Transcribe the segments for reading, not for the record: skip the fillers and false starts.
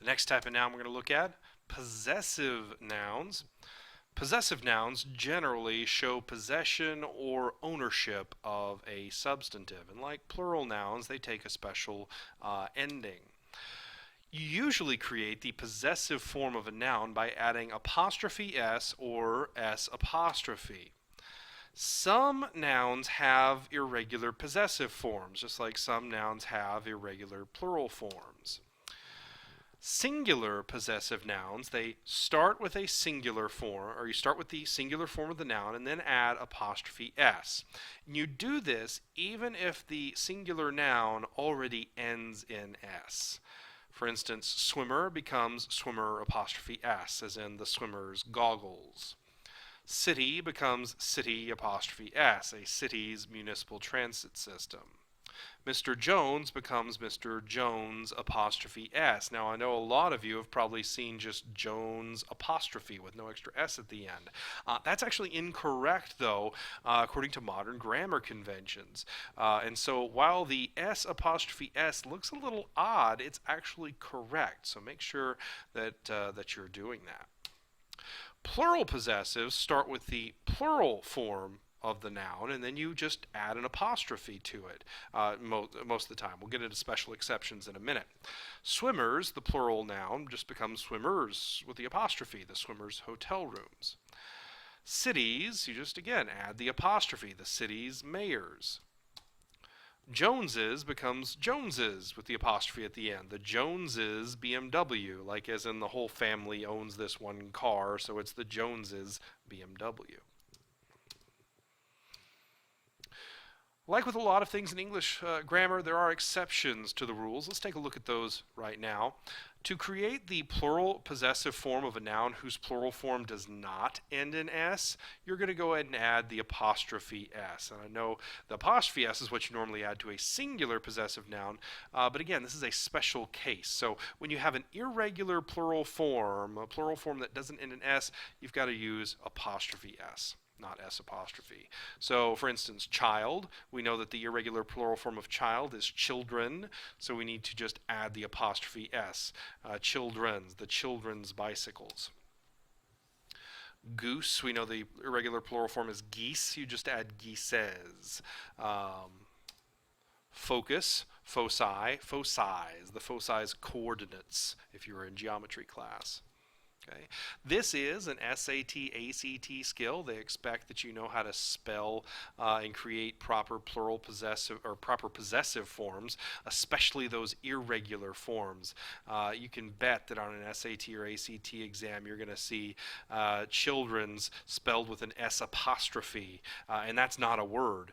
Next type of noun we're going to look at, possessive nouns. Possessive nouns generally show possession or ownership of a substantive, and like plural nouns, they take a special ending. You usually create the possessive form of a noun by adding apostrophe s or s apostrophe. Some nouns have irregular possessive forms, just like some nouns have irregular plural forms. Singular possessive nouns, they start with a singular form, or you start with the singular form of the noun and then add apostrophe s. And you do this even if the singular noun already ends in s. For instance, swimmer becomes swimmer apostrophe s, as in the swimmer's goggles. City becomes city apostrophe s, a city's municipal transit system. Mr. Jones becomes Mr. Jones apostrophe s. Now, I know a lot of you have probably seen just Jones apostrophe with no extra s at the end. That's actually incorrect, though, according to modern grammar conventions. And so while the s apostrophe s looks a little odd, it's actually correct. So make sure that you're doing that. Plural possessives start with the plural form of the noun, and then you just add an apostrophe to it most of the time. We'll get into special exceptions in a minute. Swimmers, the plural noun, just becomes swimmers with the apostrophe, the swimmers' hotel rooms. Cities, you just again add the apostrophe, the city's mayors. Joneses becomes Joneses with the apostrophe at the end. The Joneses BMW, like as in the whole family owns this one car, so it's the Joneses BMW. Like with a lot of things in English grammar, there are exceptions to the rules. Let's take a look at those right now. To create the plural possessive form of a noun whose plural form does not end in s, you're going to go ahead and add the apostrophe s. And I know the apostrophe s is what you normally add to a singular possessive noun, but again, this is a special case. So when you have an irregular plural form, a plural form that doesn't end in s, you've got to use apostrophe s, not s apostrophe. So for instance, child, we know that the irregular plural form of child is children, so we need to just add the apostrophe s. Children's, the children's bicycles. Goose, we know the irregular plural form is geese, you just add geeses. Focus, foci, focis, the foci's coordinates if you were in geometry class. Okay. This is an SAT, ACT skill. They expect that you know how to spell and create proper plural possessive or proper possessive forms, especially those irregular forms. You can bet that on an SAT or ACT exam you're going to see children's spelled with an S apostrophe, and that's not a word.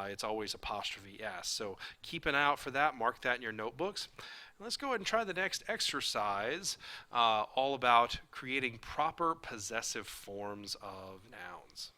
It's always apostrophe S. So keep an eye out for that. Mark that in your notebooks. Let's go ahead and try the next exercise, all about creating proper possessive forms of nouns.